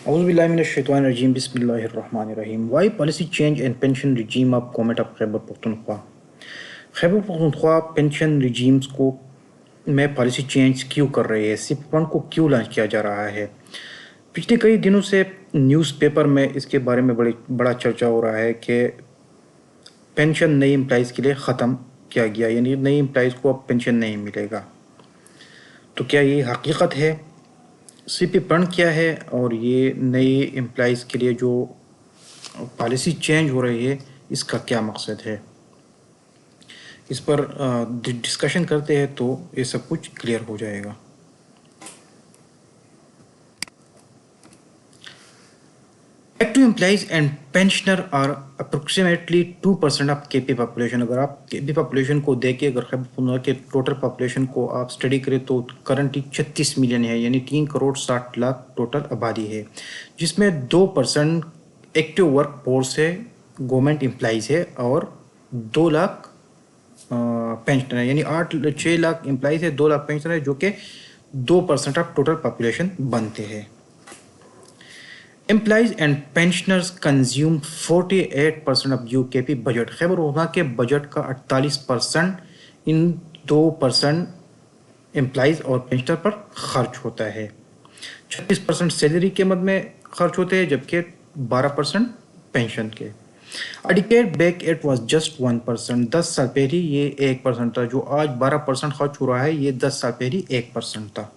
Auzubillahiminash-shaytanir-rajim. Bismillahir-rahmanir-rahim. Why policy change and pension regime of government of Khyber Pakhtunkhwa? Khyber Pakhtunkhwa pension regimes को में policy change क्यों कर रही है? सिप फंड को क्यों लॉन्च किया जा रहा है? पिछले कई दिनों से न्यूज़पेपर में इसके बारे में बड़ा चर्चा हो रहा है कि पेंशन नई एम्प्लॉइज़ के लिए ख़त्म किया गया, यानी नई एम्प्लॉइज़ को अब पेंशन नहीं मिलेगा। तो क्या ये हकीकत है? सीपी फंड क्या है और ये नए एम्प्लॉइज़ के लिए जो पॉलिसी चेंज हो रही है इसका क्या मकसद है? इस पर डिस्कशन करते हैं तो ये सब कुछ क्लियर हो जाएगा। Active employees and pensioner are approximately 2% of KP population. अगर आप केपी पॉपुलेशन को देखें, अगर खैबर के टोटल पॉपुलेशन को आप स्टडी करें तो करंटली 36 मिलियन है, यानी 3 करोड़ 60 लाख टोटल आबादी है, जिसमें 2% एक्टिव वर्क फोर्स है, गवर्नमेंट एम्प्लॉइज है, और 2 लाख पेंशनर है, यानी 6 लाख एम्प्लॉइज है, 2 लाख पेंशनर है, जो कि 2% ऑफ टोटल पॉपुलेशन बनते हैं। Employees and pensioners consume 48% of UKP budget. Khyber Pakhtunkhwa के बजट का 48% इन 2% एम्प्लॉइज और पेंशनर पर खर्च होता है। 36% सैलरी के मद में खर्च होते हैं, जबकि 12% पेंशन के। A decade back it was just 1%। 10 साल पहले ये 1% था। जो आज 12% खर्च हो रहा है, ये 10 साल पहले 1% था।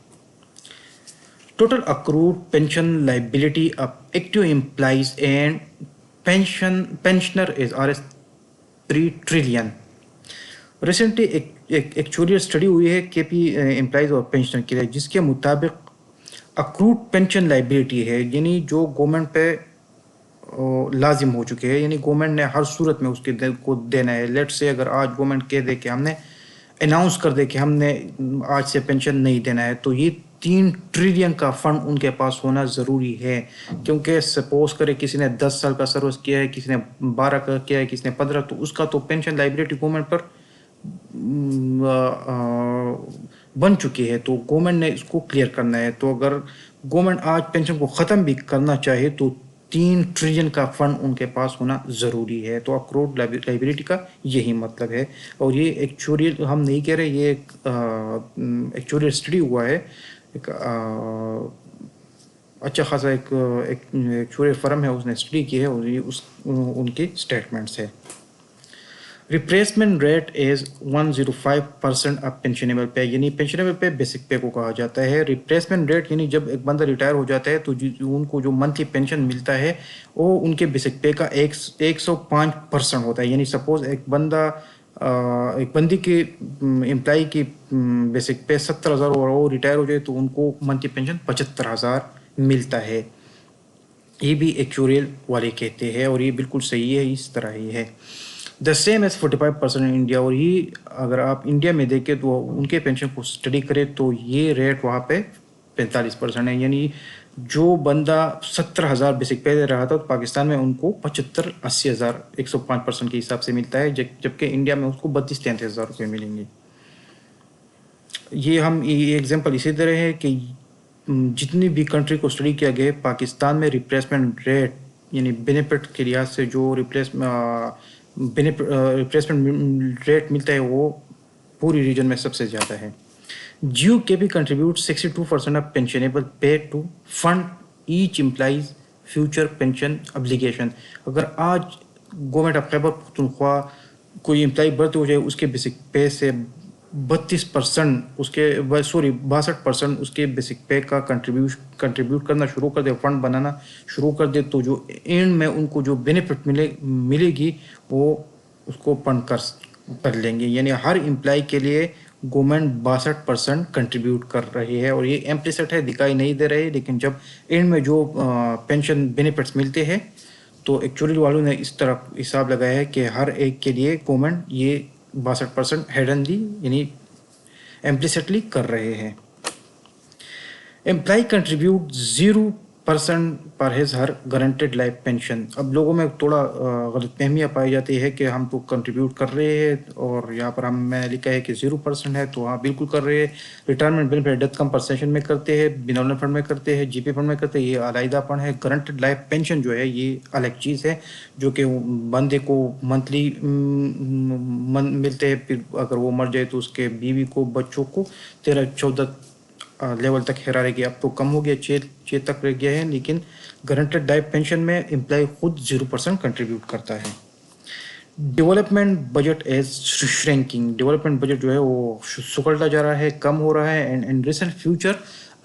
Total accrued pension liability of active employees and pensioner is Rs 3 trillion। Recently एक एक्चुअलियल स्टडी हुई है केपी एम्प्लॉइज और पेंशनर के लिए, जिसके मुताबिक अक्रूड पेंशन लाइबिलिटी है, यानी जो गवर्नमेंट पे लाजिम हो चुके हैं, यानी गवर्नमेंट ने हर सूरत में उसके को देना है। लेट से अगर आज गवर्नमेंट कह दे कि हमने अनाउंस कर दे कि हमने आज से पेंशन नहीं देना है, तो ये 3 ट्रिलियन का फंड उनके पास होना ज़रूरी है। क्योंकि सपोज करे किसी ने 10 साल का सर्विस किया है, किसी ने 12 का किया है, किसी ने 15, तो उसका तो पेंशन लाइबिलिटी गवर्नमेंट पर बन चुकी है, तो गवर्नमेंट ने इसको क्लियर करना है। तो अगर गवर्नमेंट आज पेंशन को ख़त्म भी करना चाहे तो 3 ट्रिलियन का फंड उनके पास होना ज़रूरी है। तो अक्रूड लाइबिलिटी का यही मतलब है। और ये एक्चुअली हम नहीं कह रहे, ये एक एक्चुअली स्टडी हुआ है, एक अच्छा खासा एक एक्चुअली फर्म है, उसने स्टडी की है, और ये उनकी स्टेटमेंट्स है। Replacement rate is 105% of pensionable पे, यानी पेंशनेबल पे बेसिक पे को कहा जाता है। रिप्लेसमेंट रेट यानी जब एक बंदा रिटायर हो जाता है तो उनको जो मंथली पेंशन मिलता है वो उनके बेसिक पे का 105% होता है। यानी सपोज एक बंदी की एम्प्लॉई की बेसिक पे 70,000 और वो रिटायर हो जाए तो उनको मंथली पेंशन 75,000 मिलता है। ये भी एक्चुअल वाले कहते हैं और ये बिल्कुल सही है, इस तरह ही है। The same as 45% in India. और ये अगर आप इंडिया में देखें तो उनके पेंशन को स्टडी करें तो ये रेट वहाँ पे 45% है। यानी जो बंदा 70,000 बेसिक पे दे रहा था तो पाकिस्तान में उनको 75-80,000 105% के हिसाब से मिलता है, जबकि इंडिया में उसको 32-33,000 रुपये मिलेंगे। ये हम ये एग्जाम्पल इसी तरह है कि जितनी भी कंट्री को स्टडी किया गया, पाकिस्तान में रिप्लेसमेंट रेट यानी बेनिफिट के लिहाज से जो रिप्लेसमेंट रेट मिलता है वो पूरी रीजन में सबसे ज़्यादा है। GUKP contributes 62% of pensionable pay to fund each employee's future pension obligation। अगर आज गवर्नमेंट ऑफ खैबर पख्तूनख्वा कोई एम्प्लॉई बढ़ते हो जाए, उसके बेसिक पे से 32% उसके 62% उसके बेसिक पे का कंट्रीब्यूट करना शुरू कर दे, फंड बनाना शुरू कर दे, तो जो एंड में उनको जो बेनिफिट मिलेगी वो उसको फंड कर लेंगे। यानी हर एम्प्लॉई के लिए गवर्नमेंट 62% कंट्रीब्यूट कर रही है। और ये इम्प्लिसिट है, दिखाई नहीं दे रहे, लेकिन जब एंड में जो पेंशन बेनिफिट्स मिलते हैं तो एक्चुअली वालों ने इस तरह हिसाब लगाया है कि हर एक के लिए गवर्नमेंट ये 62% हेडनली यानी इम्प्लिसिटली कर रहे हैं। एम्प्लॉय कंट्रीब्यूट पर्सन पर his her guaranteed life pension. अब लोगों में थोड़ा गलत फहमियाँ पाई जाती है कि हम तो कंट्रीब्यूट कर रहे हैं और यहाँ पर हम मैंने लिखा है कि 0% है, तो हाँ बिल्कुल कर रहे हैं। रिटायरमेंट बेनिफिट डेथ कंपनसेशन में करते हैं, बिनौलन फंड में करते हैं, जीपी फंड में करते हैं, ये अलहदापन है। गारंटेड लाइफ पेंशन जो है ये अलग चीज़ है, जो कि बंदे को मंथली मिलते हैं। फिर अगर वो मर जाए तो उसके बीवी को, बच्चों को 13-14 लेवल तक है रहेगी। अब तो कम हो गया, 6 तक रह गया है, लेकिन गारंटेड लाइफ पेंशन में एम्प्लॉय खुद 0% कंट्रीब्यूट करता है। Development budget is shrinking, development budget जो है वो सुकड़ता जा रहा है, कम हो रहा है। And in recent future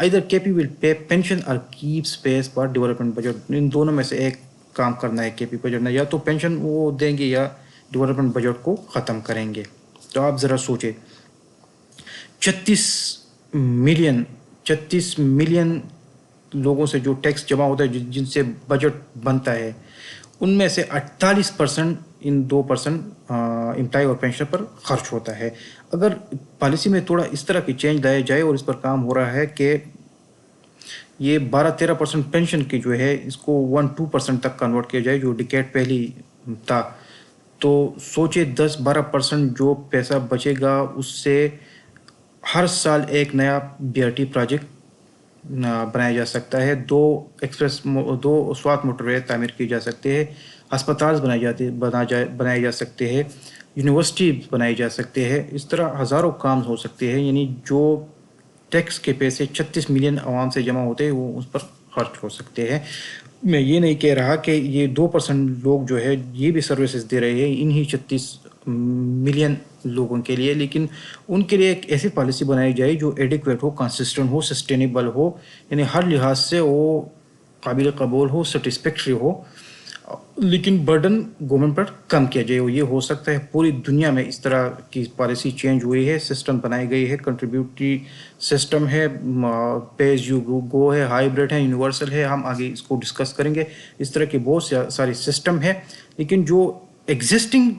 either KP will pay pension और keep space for development budget. इन दोनों में से एक काम करना है केपी बजट ने, या तो पेंशन वो देंगे या डेवलपमेंट बजट को ख़त्म करेंगे। तो आप ज़रा सोचें, 36 मिलियन लोगों से जो टैक्स जमा होता है, जिनसे बजट बनता है, उनमें से 48% इन 2% एम्प्लॉय और पेंशन पर खर्च होता है। अगर पॉलिसी में थोड़ा इस तरह की चेंज लाया जाए, और इस पर काम हो रहा है कि ये 12-13% पेंशन की जो है इसको 1-2% तक कन्वर्ट किया जाए, जो डिकेड पहली था, तो सोचे 10-12% जो पैसा बचेगा उससे हर साल एक नया BRT प्रोजेक्ट बनाया जा सकता है, 2 स्वास्थ्य मोटरवे तामीर की जा सकते हैं, अस्पताल बनाए जा सकते हैं, यूनिवर्सिटी बनाई जा सकते हैं। इस तरह हज़ारों काम हो सकते हैं। यानी जो टैक्स के पैसे 36 मिलियन आवाम से जमा होते हैं वो उस पर खर्च हो सकते हैं। मैं ये नहीं कह रहा कि ये 2% लोग जो है ये भी सर्विसेज दे रहे हैं इन्हीं 36 मिलियन लोगों के लिए, लेकिन उनके लिए एक ऐसी पॉलिसी बनाई जाए जो एडिक्वेट हो, कंसिस्टेंट हो, सस्टेनेबल हो, यानी हर लिहाज से वो काबिल कबूल हो, सेटिस्फैक्ट्री हो, लेकिन बर्डन गवर्नमेंट पर कम किया जाए। ये हो सकता है पूरी दुनिया में इस तरह की पॉलिसी चेंज हुई है, सिस्टम बनाई गई है, कंट्रीब्यूटरी सिस्टम है, पे एज यू गो है, हाइब्रिड है, यूनिवर्सल है, हम आगे इसको डिस्कस करेंगे। इस तरह की बहुत सारी सिस्टम है, लेकिन जो एग्जिस्टिंग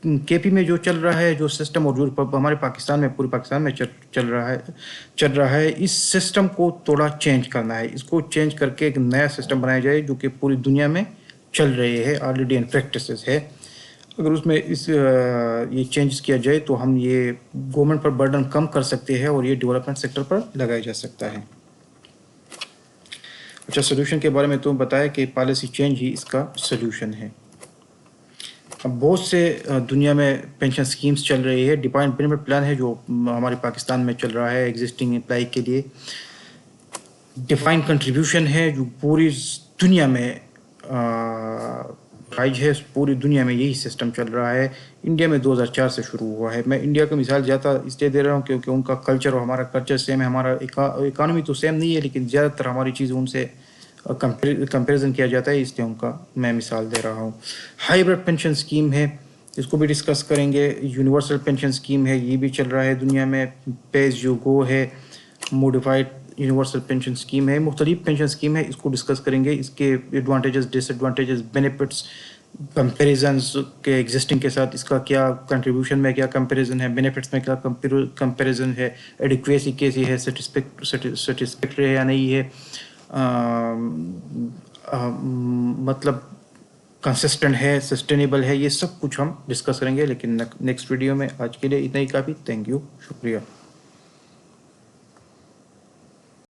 केपी में जो चल रहा है, जो सिस्टम और जो हमारे पाकिस्तान में, पूरे पाकिस्तान में चल रहा है, इस सिस्टम को थोड़ा चेंज करना है। इसको चेंज करके एक नया सिस्टम बनाया जाए जो कि पूरी दुनिया में चल रहे हैं, ऑलरेडी इन प्रैक्टिसेस है। अगर उसमें ये चेंजेस किया जाए तो हम ये गवर्नमेंट पर बर्डन कम कर सकते हैं और ये डेवलपमेंट सेक्टर पर लगाया जा सकता है। अच्छा, सोल्यूशन के बारे में तो बताया कि पॉलिसी चेंज ही इसका सोल्यूशन है। अब बहुत से दुनिया में पेंशन स्कीम्स चल रही है। डिफाइंड बेनिफिट प्लान है जो हमारे पाकिस्तान में चल रहा है एग्जिस्टिंग एम्प्लॉय के लिए। डिफाइंड कंट्रीब्यूशन है जो पूरी दुनिया में राइज है, पूरी दुनिया में यही सिस्टम चल रहा है। इंडिया में 2004 से शुरू हुआ है। मैं इंडिया का मिसाल ज़्यादा इसलिए दे रहा हूँ क्योंकि उनका कल्चर और हमारा कल्चर सेम है। हमारा इकानमी तो सेम नहीं है, लेकिन ज़्यादातर हमारी चीज़ें उनसे कंपैरिजन किया जाता है, इसलिए उनका मैं मिसाल दे रहा हूँ। हाइब्रिड पेंशन स्कीम है, इसको भी डिस्कस करेंगे। यूनिवर्सल पेंशन स्कीम है, ये भी चल रहा है दुनिया में। पे एज यू गो है, मॉडिफाइड यूनिवर्सल पेंशन स्कीम है, मुख्तलिफ पेंशन स्कीम है, इसको डिस्कस करेंगे। इसके एडवांटेजेस, डिसएडवांटेजेस, बेनिफिट्स, कंपेरिजन्स के एग्जिस्टिंग के साथ इसका क्या कंट्रीब्यूशन में क्या कंपैरिजन है, बेनिफिट्स में क्या कंपैरिजन है, एडिक्वेसी कैसी है, सेटिस्फैक्टरी है या नहीं है, मतलब कंसिस्टेंट है, सस्टेनेबल है, ये सब कुछ हम डिस्कस करेंगे। लेकिन नेक्स्ट वीडियो में। आज के लिए इतना ही काफ़ी। थैंक यू, शुक्रिया।